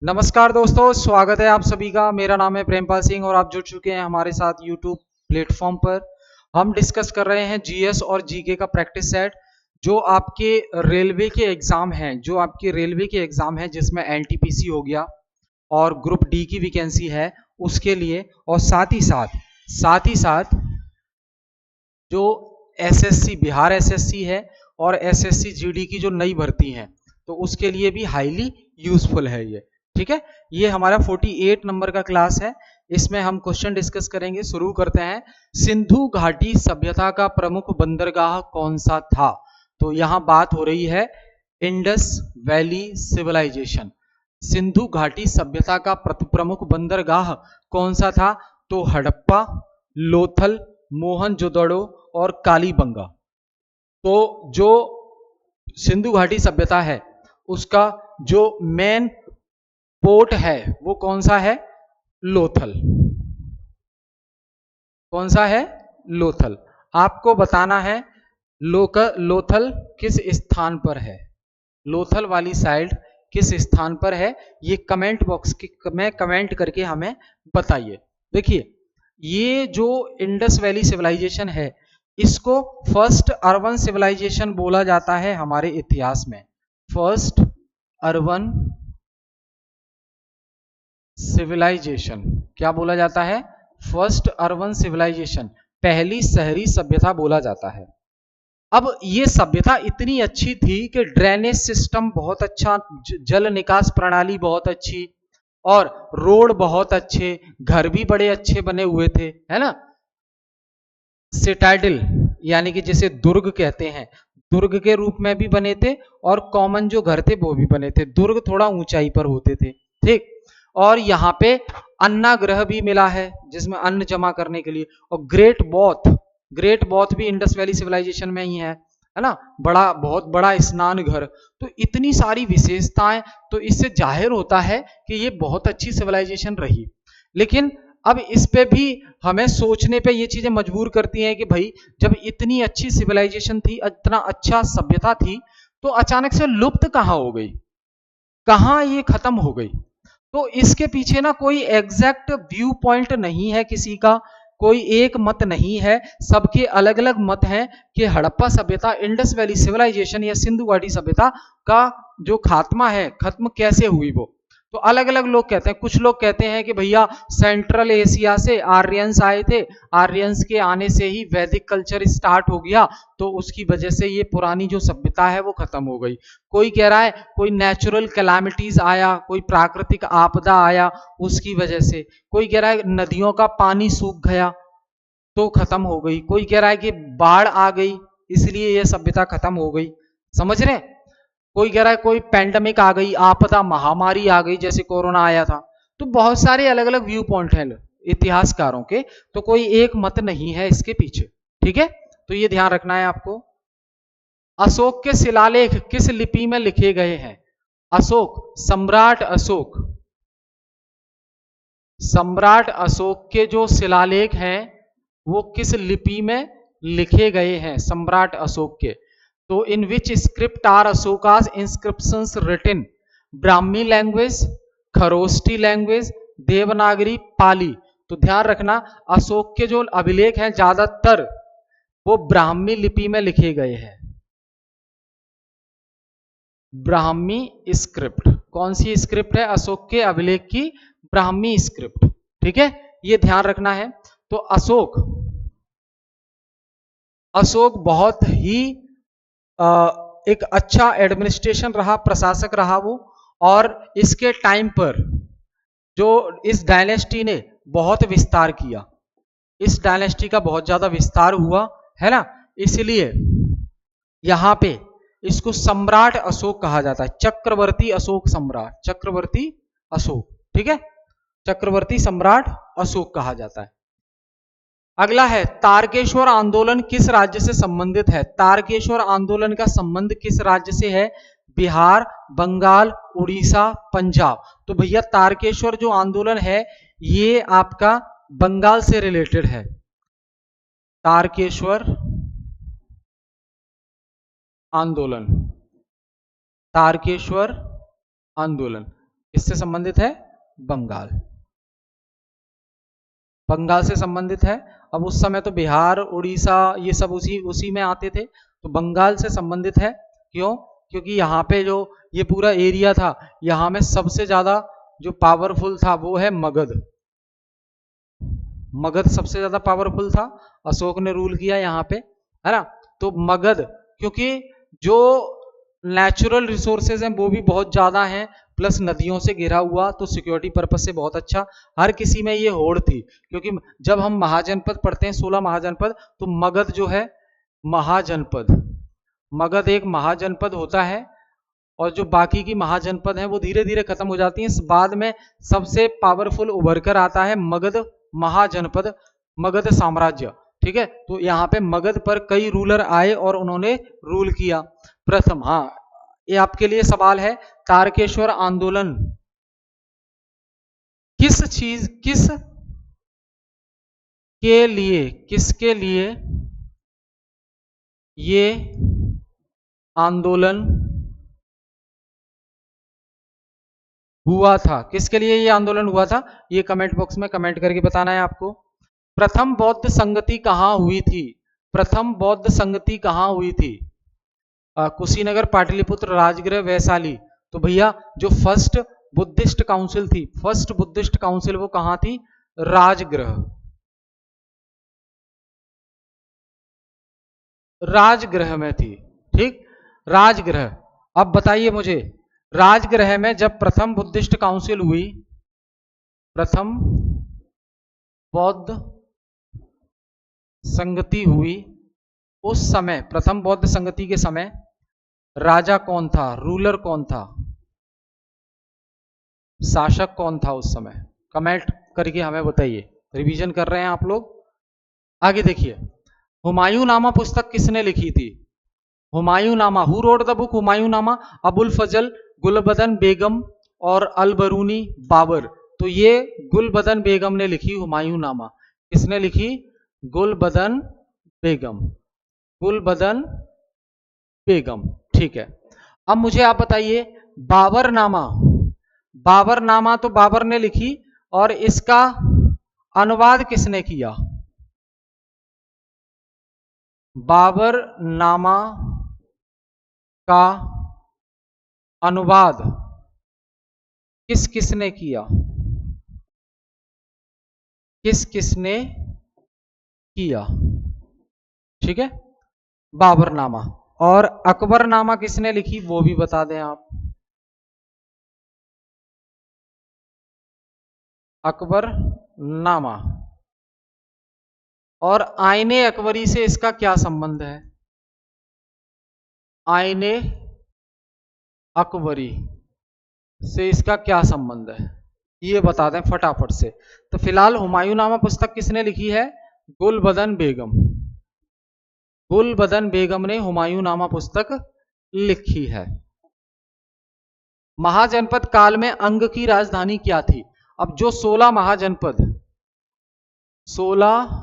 नमस्कार दोस्तों, स्वागत है आप सभी का। मेरा नाम है प्रेमपाल सिंह और आप जुड़ चुके हैं हमारे साथ यूट्यूब प्लेटफॉर्म पर। हम डिस्कस कर रहे हैं जीएस और जीके का प्रैक्टिस सेट जो आपके रेलवे के एग्जाम हैं जिसमें एनटीपीसी हो गया और ग्रुप डी की वैकेंसी है उसके लिए, और साथ ही साथ जो एसएससी बिहार एसएससी है और एसएससी जीडी की जो नई भर्ती है तो उसके लिए भी हाईली यूजफुल है ये। ठीक है, ये हमारा 48 नंबर का क्लास है। इसमें हम क्वेश्चन डिस्कस करेंगे। शुरू करते हैं। सिंधु घाटी सभ्यता का प्रमुख बंदरगाह कौन सा था? तो यहां बात हो रही है इंडस वैली सिविलाइजेशन। सिंधु घाटी सभ्यता का प्रमुख बंदरगाह कौन सा था? तो हड़प्पा, लोथल, मोहनजोदड़ो और कालीबंगा। तो जो सिंधु घाटी सभ्यता है उसका जो मेन पोर्ट है वो कौन सा है? लोथल। कौन सा है? लोथल। आपको बताना है लोथल किस स्थान पर है, लोथल वाली साइड किस स्थान पर है, ये कमेंट बॉक्स में कमेंट करके हमें बताइए। देखिए, ये जो इंडस वैली सिविलाइजेशन है इसको फर्स्ट अर्बन सिविलाइजेशन बोला जाता है हमारे इतिहास में। फर्स्ट अर्बन सिविलाइजेशन क्या बोला जाता है? फर्स्ट अर्बन सिविलाइजेशन, पहली शहरी सभ्यता बोला जाता है। अब ये सभ्यता इतनी अच्छी थी कि ड्रेनेज सिस्टम बहुत अच्छा, जल निकास प्रणाली बहुत अच्छी और रोड बहुत अच्छे, घर भी बड़े अच्छे बने हुए थे, है ना। सिटाडिल यानी कि जिसे दुर्ग कहते हैं, दुर्ग के रूप में भी बने थे और कॉमन जो घर थे वो भी बने थे। दुर्ग थोड़ा ऊंचाई पर होते थे, ठीक। और यहाँ पे अन्नागृह भी मिला है जिसमें अन्न जमा करने के लिए। और ग्रेट बॉथ भी इंडस वैली सिविलाइजेशन में ही है ना। बहुत बड़ा स्नान घर। तो इतनी सारी विशेषताएं, तो इससे जाहिर होता है कि ये बहुत अच्छी सिविलाइजेशन रही। लेकिन अब इस पे भी हमें सोचने पे ये चीजें मजबूर करती हैं कि भाई जब इतनी अच्छी सिविलाइजेशन थी, इतना अच्छा सभ्यता थी, तो अचानक से लुप्त कहां हो गई, कहां ये खत्म हो गई? तो इसके पीछे ना कोई एग्जैक्ट व्यू पॉइंट नहीं है किसी का, कोई एक मत नहीं है, सबके अलग अलग मत हैं कि हड़प्पा सभ्यता, इंडस वैली सिविलाइजेशन या सिंधु घाटी सभ्यता का जो खात्मा है, खत्म कैसे हुई वो। तो अलग अलग लोग कहते हैं। कुछ लोग कहते हैं कि भैया सेंट्रल एशिया से आर्यंस आए थे, आर्यंस के आने से ही वैदिक कल्चर स्टार्ट हो गया, तो उसकी वजह से ये पुरानी जो सभ्यता है वो खत्म हो गई। कोई कह रहा है कोई नेचुरल कैलामिटीज आया, कोई प्राकृतिक आपदा आया उसकी वजह से। कोई कह रहा है नदियों का पानी सूख गया तो खत्म हो गई। कोई कह रहा है कि बाढ़ आ गई इसलिए यह सभ्यता खत्म हो गई। समझ रहे? कोई कह रहा है कोई पैंडेमिक आ गई, आपदा महामारी आ गई जैसे कोरोना आया था। तो बहुत सारे अलग अलग व्यू पॉइंट हैं इतिहासकारों के, तो कोई एक मत नहीं है इसके पीछे। ठीक है, तो ये ध्यान रखना है आपको। अशोक के शिलालेख किस लिपि में लिखे गए हैं? सम्राट अशोक के जो शिलालेख हैं वो किस लिपि में लिखे गए हैं? सम्राट अशोक के। तो in which script are Ashoka's inscriptions written? Brahmi language, Kharoshthi language, Devanagari, Pali. तो ध्यान रखना, अशोक के जो अभिलेख हैं ज्यादातर वो ब्राह्मी लिपि में लिखे गए हैं। ब्राह्मी स्क्रिप्ट, कौन सी स्क्रिप्ट है? अशोक के अभिलेख की ब्राह्मी स्क्रिप्ट। ठीक है, ये ध्यान रखना है। तो अशोक बहुत ही एक अच्छा एडमिनिस्ट्रेशन रहा, प्रशासक रहा वो। और इसके टाइम पर जो इस डायनेस्टी ने बहुत विस्तार किया, इस डायनेस्टी का बहुत ज्यादा विस्तार हुआ है ना, इसलिए यहां पे इसको सम्राट अशोक कहा जाता है। चक्रवर्ती अशोक सम्राट, चक्रवर्ती अशोक। ठीक है, चक्रवर्ती सम्राट अशोक कहा जाता है। अगला है तारकेश्वर आंदोलन किस राज्य से संबंधित है? तारकेश्वर आंदोलन का संबंध किस राज्य से है? बिहार, बंगाल, उड़ीसा, पंजाब। तो भैया तारकेश्वर जो आंदोलन है ये आपका बंगाल से रिलेटेड है। तारकेश्वर आंदोलन, तारकेश्वर आंदोलन किससे संबंधित है? बंगाल, बंगाल से संबंधित है। अब उस समय तो बिहार, उड़ीसा ये सब उसी उसी में आते थे, तो बंगाल से संबंधित है। क्यों? क्योंकि यहाँ पे जो ये पूरा एरिया था, यहाँ में सबसे ज्यादा जो पावरफुल था वो है मगध। मगध सबसे ज्यादा पावरफुल था, अशोक ने रूल किया यहाँ पे, है ना। तो मगध, क्योंकि जो नेचुरल रिसोर्सेज हैं वो भी बहुत ज्यादा हैं, प्लस नदियों से घिरा हुआ, तो सिक्योरिटी पर्पज से बहुत अच्छा। हर किसी में ये होड़ थी, क्योंकि जब हम महाजनपद पढ़ते हैं 16 महाजनपद, तो मगध जो है महाजनपद, मगध एक महाजनपद होता है, और जो बाकी की महाजनपद हैं वो धीरे धीरे खत्म हो जाती हैं। बाद में सबसे पावरफुल उभर कर आता है मगध महाजनपद, मगध साम्राज्य। ठीक है, तो यहाँ पे मगध पर कई रूलर आए और उन्होंने रूल किया। प्रथम, हाँ ये आपके लिए सवाल है, तारकेश्वर आंदोलन किस के लिए, किसके लिए ये आंदोलन हुआ था? किसके लिए ये आंदोलन हुआ था? ये कमेंट बॉक्स में कमेंट करके बताना है आपको। प्रथम बौद्ध संगति कहां हुई थी? प्रथम बौद्ध संगति कहां हुई थी? कुशीनगर, पाटलिपुत्र, राजगृह, वैशाली। तो भैया जो फर्स्ट बुद्धिस्ट काउंसिल थी, फर्स्ट बुद्धिस्ट काउंसिल वो कहां थी? राजगृह, राजगृह में थी। ठीक, राजगृह। अब बताइए मुझे, राजगृह में जब प्रथम बुद्धिस्ट काउंसिल हुई, प्रथम बौद्ध संगति हुई, उस समय, प्रथम बौद्ध संगति के समय राजा कौन था? रूलर कौन था? शासक कौन था उस समय? कमेंट करके हमें बताइए, रिवीजन कर रहे हैं आप लोग। आगे देखिए, हुमायूं नामा पुस्तक किसने लिखी थी? हुमायूं नामा, who wrote the book Humayun नामा? अबुल फजल, गुलबदन बेगम और अलबरूनी बाबर। तो ये गुलबदन बेगम ने लिखी हुमायूं नामा। किसने लिखी? गुलबदन बेगम, गुलबदन बेगम। ठीक है, अब मुझे आप बताइए, बाबरनामा, बाबरनामा तो बाबर ने लिखी, और इसका अनुवाद किसने किया? बाबरनामा का अनुवाद किस किसने किया? किस किसने किया? ठीक है, बाबरनामा। और अकबरनामा किसने लिखी वो भी बता दें आप। अकबरनामा। और आईने अकबरी से इसका क्या संबंध है? आईने अकबरी से इसका क्या संबंध है, ये बता दें फटाफट से। तो फिलहाल हुमायूं नामा पुस्तक किसने लिखी है? गुलबदन बेगम, गुलबदन बेगम ने हुमायूं नामा पुस्तक लिखी है। महाजनपद काल में अंग की राजधानी क्या थी? अब जो 16 महाजनपद, 16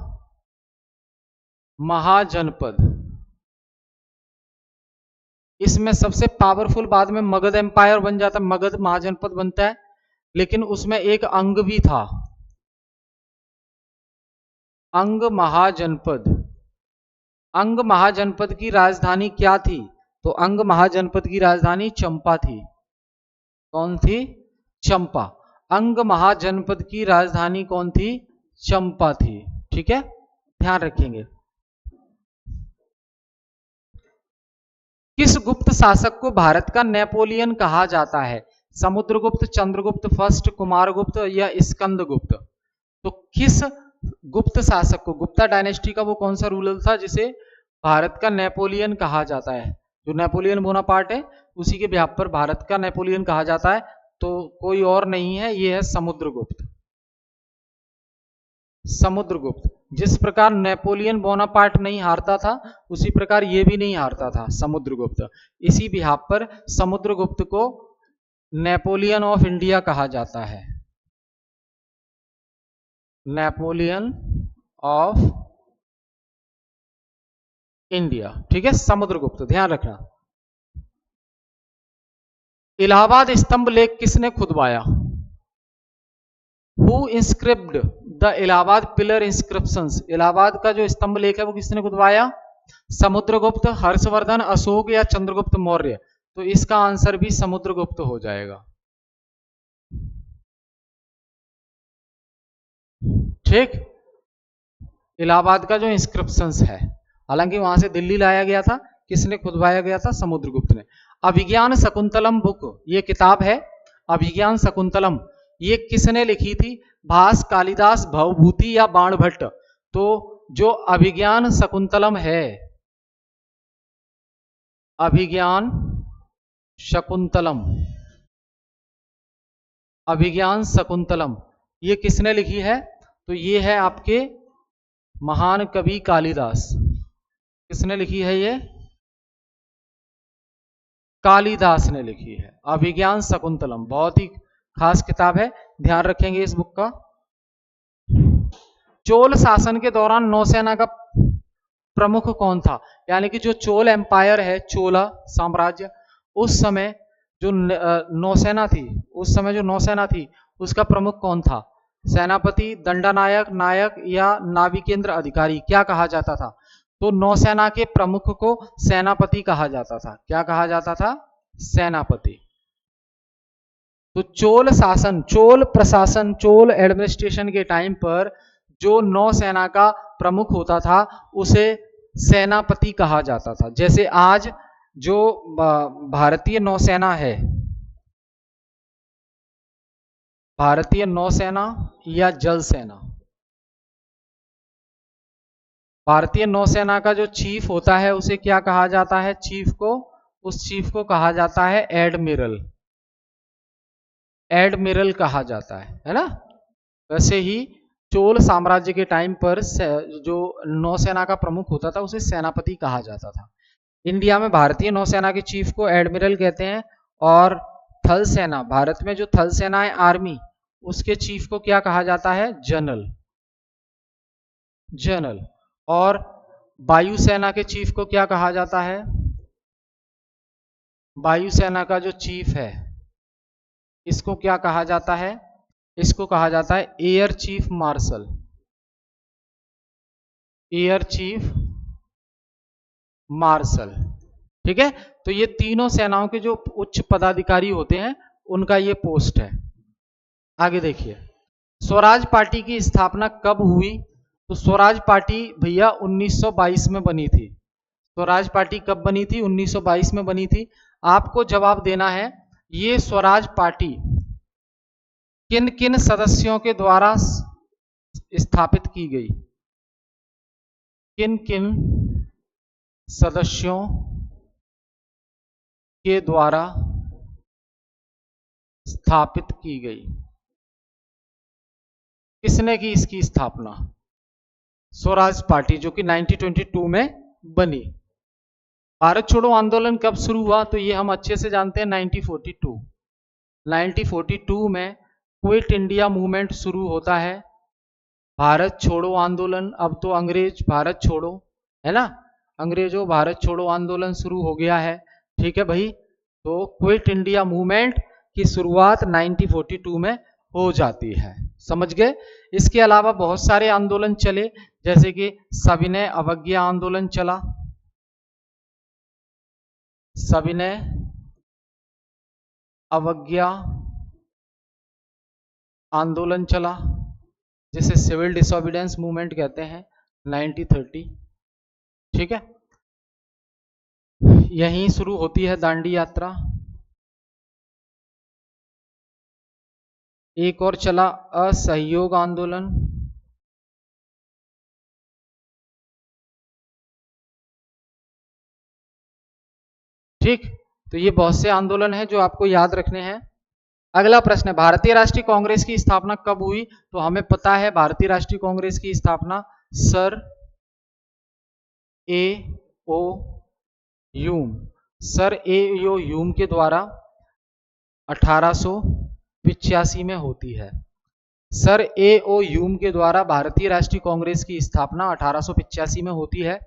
महाजनपद, इसमें सबसे पावरफुल बाद में मगध एम्पायर बन जाता है, मगध महाजनपद बनता है, लेकिन उसमें एक अंग भी था, अंग महाजनपद। अंग महाजनपद की राजधानी क्या थी? तो अंग महाजनपद की राजधानी चंपा थी। कौन थी? चंपा। अंग महाजनपद की राजधानी कौन थी? चंपा थी। ठीक है, ध्यान रखेंगे। किस गुप्त शासक को भारत का नेपोलियन कहा जाता है? समुद्रगुप्त, चंद्रगुप्त फर्स्ट, कुमारगुप्त या स्कंदगुप्त? तो किस गुप्त शासक को, गुप्ता डायनेस्टी का वो कौन सा रूलर था जिसे भारत का नेपोलियन कहा जाता है? जो नेपोलियन बोनापार्ट है उसी के बिहाफ पर भारत का नेपोलियन कहा जाता है, तो कोई और नहीं है, ये है समुद्रगुप्त। समुद्रगुप्त। जिस प्रकार नेपोलियन बोनापार्ट नहीं हारता था, उसी प्रकार ये भी नहीं हारता था, समुद्रगुप्त। इसी बिहाफ पर समुद्रगुप्त को नेपोलियन ऑफ इंडिया कहा जाता है, नेपोलियन ऑफ इंडिया। ठीक है, समुद्रगुप्त, ध्यान रखना। इलाहाबाद स्तंभ लेख किसने खुदवाया? Who inscribed the Allahabad pillar inscriptions? Allahabad का जो स्तंभ लेख है वो किसने खुदवाया? समुद्रगुप्त, हर्षवर्धन, अशोक या चंद्रगुप्त मौर्य? तो इसका आंसर भी समुद्रगुप्त हो जाएगा। ठीक, इलाहाबाद का जो इंस्क्रिप्शंस है, हालांकि वहां से दिल्ली लाया गया था, किसने खुदवाया गया था? समुद्रगुप्त ने। अभिज्ञान शकुंतलम बुक, ये किताब है अभिज्ञान शकुंतलम, ये किसने लिखी थी? भास, कालिदास, भवभूति या बाणभट्ट? तो जो अभिज्ञान शकुंतलम है, अभिज्ञान शकुंतलम, अभिज्ञान शकुंतलम, ये किसने लिखी है? तो ये है आपके महान कवि कालिदास। किसने लिखी है ये? कालिदास ने लिखी है अभिज्ञान शकुंतलम। बहुत ही खास किताब है, ध्यान रखेंगे इस बुक का। चोल शासन के दौरान नौसेना का प्रमुख कौन था? यानी कि जो चोल एम्पायर है, चोला साम्राज्य, उस समय जो नौसेना थी, उस समय जो नौसेना थी उसका प्रमुख कौन था? सेनापति, दंडानायक, नायक या नाविकेंद्र अधिकारी? क्या कहा जाता था? तो नौसेना के प्रमुख को सेनापति कहा जाता था। क्या कहा जाता था? सेनापति। तो चोल शासन, चोल प्रशासन, चोल एडमिनिस्ट्रेशन के टाइम पर जो नौसेना का प्रमुख होता था उसे सेनापति कहा जाता था। जैसे आज जो भारतीय नौसेना है, भारतीय नौसेना या जल सेना, भारतीय नौसेना का जो चीफ होता है उसे क्या कहा जाता है? चीफ को, उस चीफ को कहा जाता है एडमिरल। एडमिरल कहा जाता है ना। वैसे ही चोल साम्राज्य के टाइम पर जो नौसेना का प्रमुख होता था उसे सेनापति कहा जाता था। इंडिया में भारतीय नौसेना के चीफ को एडमिरल कहते हैं, और थल सेना, भारत में जो थल सेना है आर्मी, उसके चीफ को क्या कहा जाता है? जनरल। जनरल। और वायुसेना के चीफ को क्या कहा जाता है? वायुसेना का जो चीफ है इसको क्या कहा जाता है? इसको कहा जाता है air chief marshal. Air chief marshal. ठीक है, तो ये तीनों सेनाओं के जो उच्च पदाधिकारी होते हैं उनका ये पोस्ट है। आगे देखिए, स्वराज पार्टी की स्थापना कब हुई? तो स्वराज पार्टी भैया 1922 में बनी थी। स्वराज पार्टी कब बनी थी? 1922 में बनी थी। आपको जवाब देना है ये स्वराज पार्टी किन किन सदस्यों के द्वारा स्थापित की गई? किन किन सदस्यों के द्वारा स्थापित की गई? किसने की इसकी स्थापना? स्वराज पार्टी, जो कि 1922 में बनी। भारत छोड़ो आंदोलन कब शुरू हुआ? तो ये हम अच्छे से जानते हैं, 1942। 1942 में क्विट इंडिया मूवमेंट शुरू होता है। भारत छोड़ो आंदोलन, अब तो अंग्रेज भारत छोड़ो है ना, अंग्रेजों भारत छोड़ो आंदोलन शुरू हो गया है। ठीक है भाई, तो क्विट इंडिया मूवमेंट की शुरुआत 1942 में हो जाती है। समझ गए? इसके अलावा बहुत सारे आंदोलन चले, जैसे कि सविनय अवज्ञा आंदोलन चला, सविनय अवज्ञा आंदोलन चला, जिसे सिविल डिसोबीडियंस मूवमेंट कहते हैं, 1930। ठीक है, यहीं शुरू होती है दांडी यात्रा। एक और चला असहयोग आंदोलन, ठीक। तो ये बहुत से आंदोलन हैं जो आपको याद रखने हैं। अगला प्रश्न है, भारतीय राष्ट्रीय कांग्रेस की स्थापना कब हुई? तो हमें पता है भारतीय राष्ट्रीय कांग्रेस की स्थापना सर ए ओ ह्यूम, सर ए ओ ह्यूम के द्वारा 1885 में होती है। सर ए ओ ह्यूम के द्वारा भारतीय राष्ट्रीय कांग्रेस की स्थापना 1885 में होती है।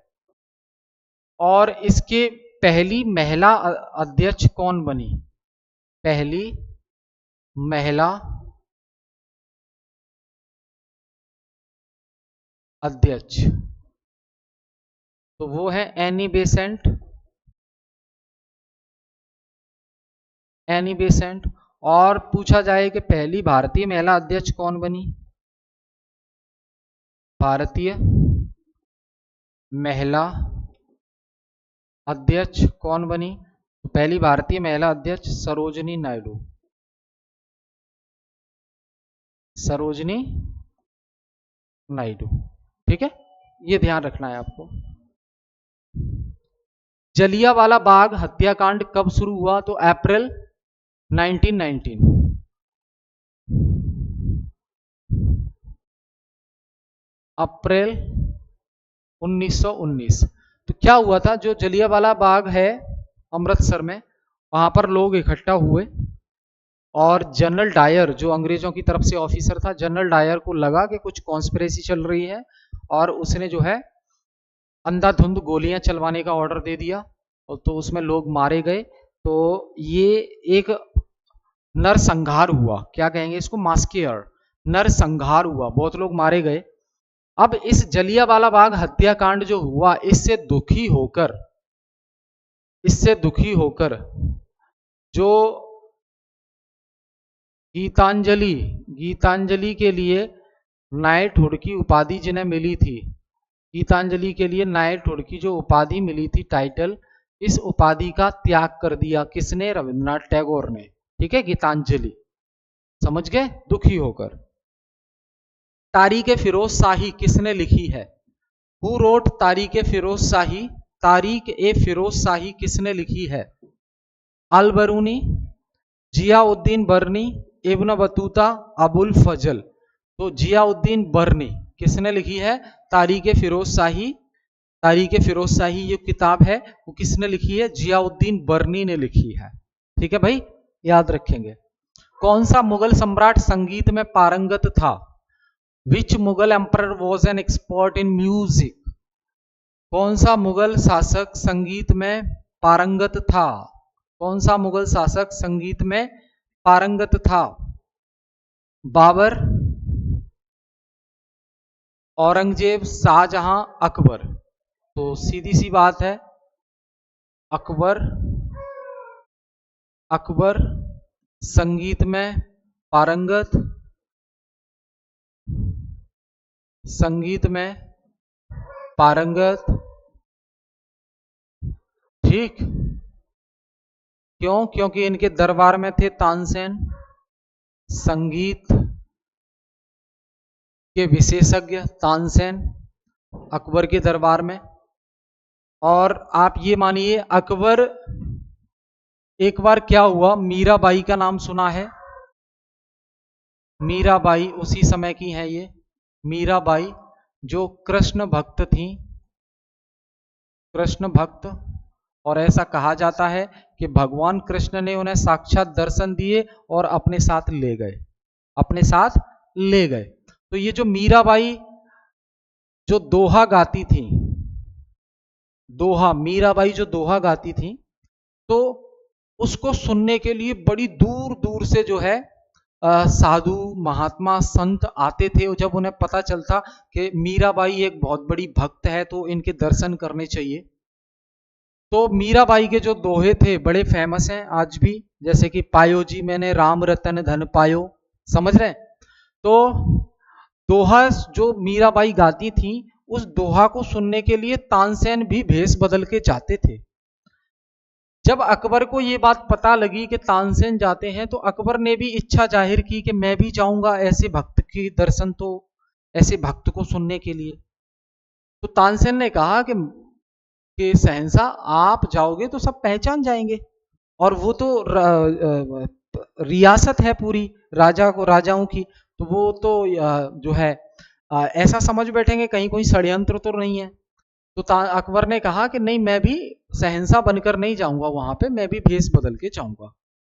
और इसके पहली महिला अध्यक्ष कौन बनी? पहली महिला अध्यक्ष, तो वो है एनी बेसेंट। Annie Besant. और पूछा जाए कि पहली भारतीय महिला अध्यक्ष कौन बनी? भारतीय महिला अध्यक्ष कौन बनी? तो पहली भारतीय महिला अध्यक्ष सरोजिनी नायडू। सरोजिनी नायडू, ठीक है, ये ध्यान रखना है आपको। जलियांवाला बाग हत्याकांड कब शुरू हुआ? तो अप्रैल 1919। अप्रैल 1919। तो क्या हुआ था, जो जलियांवाला बाग है अमृतसर में, वहां पर लोग इकट्ठा हुए और जनरल डायर, जो अंग्रेजों की तरफ से ऑफिसर था, जनरल डायर को लगा कि कुछ कॉन्स्पिरेसी चल रही है और उसने जो है अंधाधुंध गोलियां चलवाने का ऑर्डर दे दिया, और तो उसमें लोग मारे गए। तो ये एक नरसंहार हुआ, क्या कहेंगे इसको, मास्केयर, नरसंहार हुआ, बहुत लोग मारे गए। अब इस जलियांवाला बाग हत्याकांड जो हुआ, इससे दुखी होकर जो गीतांजलि के लिए नाइटहुड की उपाधि जिन्हें मिली थी, गीतांजलि के लिए नाइटहुड की जो उपाधि मिली थी, टाइटल, इस उपाधि का त्याग कर दिया। किसने? रविंद्रनाथ टैगोर ने। ठीक है, गीतांजलि, समझ गए, दुखी होकर। तारीख-ए फिरोज शाही किसने लिखी है? हु रोट तारीख-ए फिरोज शाही? तारीख-ए फिरोज शाही किसने लिखी है? अल बरूनी, जियाउद्दीन बर्नी, इब्न बतूता, अबुल फजल। तो जियाउद्दीन बर्नी किसने लिखी है? तारीख-ए फिरोज शाही। तारीख-ए फिरोज शाही जो किताब है वो किसने लिखी है? जियाउद्दीन बर्नी ने लिखी है। ठीक है भाई, याद रखेंगे। कौन सा मुगल सम्राट संगीत में पारंगत था? Which Mughal emperor was an expert in music? कौन सा मुगल शासक संगीत में पारंगत था? कौन सा मुगल शासक संगीत में पारंगत था? बाबर, औरंगजेब, शाहजहां, अकबर। तो सीधी सी बात है, अकबर संगीत में पारंगत, संगीत में पारंगत। ठीक, क्यों? क्योंकि इनके दरबार में थे तानसेन, संगीत के विशेषज्ञ तानसेन अकबर के दरबार में। और आप ये मानिए, अकबर, एक बार क्या हुआ, मीराबाई का नाम सुना है? मीराबाई उसी समय की है ये, मीराबाई जो कृष्ण भक्त थी, कृष्ण भक्त। और ऐसा कहा जाता है कि भगवान कृष्ण ने उन्हें साक्षात दर्शन दिए और अपने साथ ले गए, अपने साथ ले गए। तो ये जो मीराबाई जो दोहा गाती थी, दोहा, मीराबाई जो दोहा गाती थी, तो उसको सुनने के लिए बड़ी दूर दूर से जो है साधु महात्मा संत आते थे। और जब उन्हें पता चलता कि मीराबाई एक बहुत बड़ी भक्त है तो इनके दर्शन करने चाहिए, तो मीराबाई के जो दोहे थे बड़े फेमस हैं आज भी, जैसे कि पायो जी मैंने राम रतन धन पायो, समझ रहे हैं? तो दोहा जो मीराबाई गाती थी, उस दोहा को सुनने के लिए तानसेन भी भेष बदल के जाते थे। जब अकबर को ये बात पता लगी कि तानसेन जाते हैं, तो अकबर ने भी इच्छा जाहिर की कि मैं भी जाऊंगा ऐसे भक्त की दर्शन, तो ऐसे भक्त को सुनने के लिए। तो तानसेन ने कहा कि शहंशाह आप जाओगे तो सब पहचान जाएंगे, और वो तो रियासत है पूरी राजाओं की, तो वो तो जो है ऐसा समझ बैठेंगे कहीं कोई षड्यंत्र तो नहीं है। तो अकबर ने कहा कि नहीं, मैं भी शहंशाह बनकर नहीं जाऊंगा वहां पे, मैं भी भेष बदल के जाऊंगा।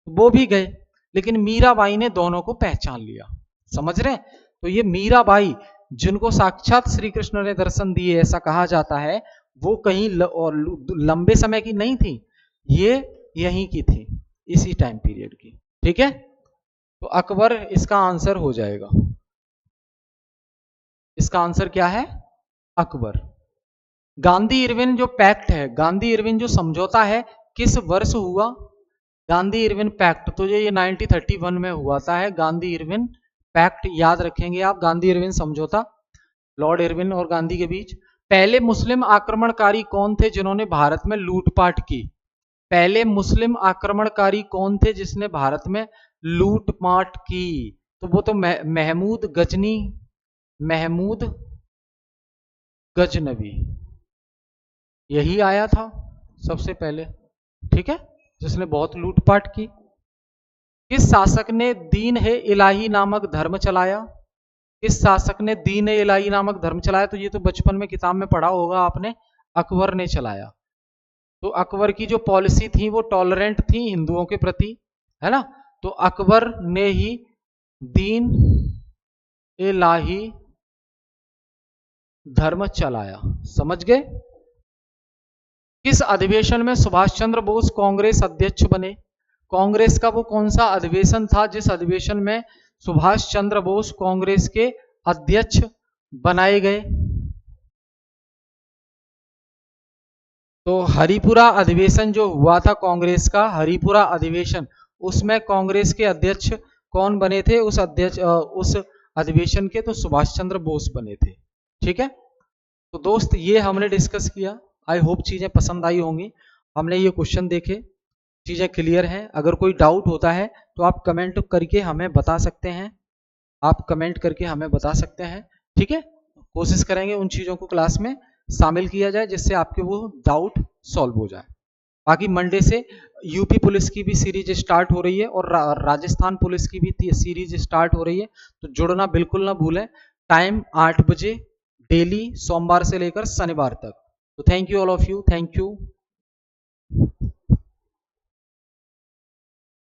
वो भी गए, लेकिन मीराबाई ने दोनों को पहचान लिया, समझ रहे हैं? तो ये मीराबाई जिनको साक्षात श्री कृष्ण ने दर्शन दिए ऐसा कहा जाता है, वो कहीं लंबे समय की नहीं थी, ये यहीं की थी, इसी टाइम पीरियड की। ठीक है, तो अकबर इसका आंसर हो जाएगा। इसका आंसर क्या है? अकबर। गांधी इरविन जो पैक्ट है, गांधी इरविन जो समझौता है, किस वर्ष हुआ? गांधी इरविन पैक्ट तो ये 1931 में हुआ था है गांधी इरविन पैक्ट, याद रखेंगे आप, गांधी इरविन समझौता लॉर्ड इरविन और गांधी के बीच। पहले मुस्लिम आक्रमणकारी कौन थे जिन्होंने भारत में लूटपाट की? पहले मुस्लिम आक्रमणकारी कौन थे जिसने भारत में लूटपाट की? तो वो तो महमूद गजनी, महमूद गजनवी, यही आया था सबसे पहले। ठीक है, जिसने बहुत लूटपाट की। किस शासक ने दीन है इलाही नामक धर्म चलाया? किस शासक ने दीन ए इलाही नामक धर्म चलाया? तो ये तो बचपन में किताब में पढ़ा होगा आपने, अकबर ने चलाया। तो अकबर की जो पॉलिसी थी वो टॉलरेंट थी हिंदुओं के प्रति, है ना। तो अकबर ने ही दीन इलाही धर्म चलाया, समझ गए। किस अधिवेशन में सुभाष चंद्र बोस कांग्रेस अध्यक्ष बने? कांग्रेस का वो कौन सा अधिवेशन था जिस अधिवेशन में सुभाष चंद्र बोस कांग्रेस के अध्यक्ष बनाए गए? तो हरिपुरा अधिवेशन जो हुआ था कांग्रेस का, हरिपुरा अधिवेशन, उसमें कांग्रेस के अध्यक्ष कौन बने थे? उस अधिवेशन के तो सुभाष चंद्र बोस बने थे। ठीक है, तो दोस्त ये हमने डिस्कस किया। आई होप चीजें पसंद आई होंगी। हमने ये क्वेश्चन देखे, चीजें क्लियर हैं। अगर कोई डाउट होता है तो आप कमेंट करके हमें बता सकते हैं, आप कमेंट करके हमें बता सकते हैं। ठीक है, कोशिश करेंगे उन चीजों को क्लास में शामिल किया जाए जिससे आपके वो डाउट सॉल्व हो जाए। बाकी मंडे से यूपी पुलिस की भी सीरीज स्टार्ट हो रही है और राजस्थान पुलिस की भी सीरीज स्टार्ट हो रही है, तो जुड़ना बिल्कुल ना भूलें। टाइम 8 बजे डेली, सोमवार से लेकर शनिवार तक। तो thank you all of you, thank you.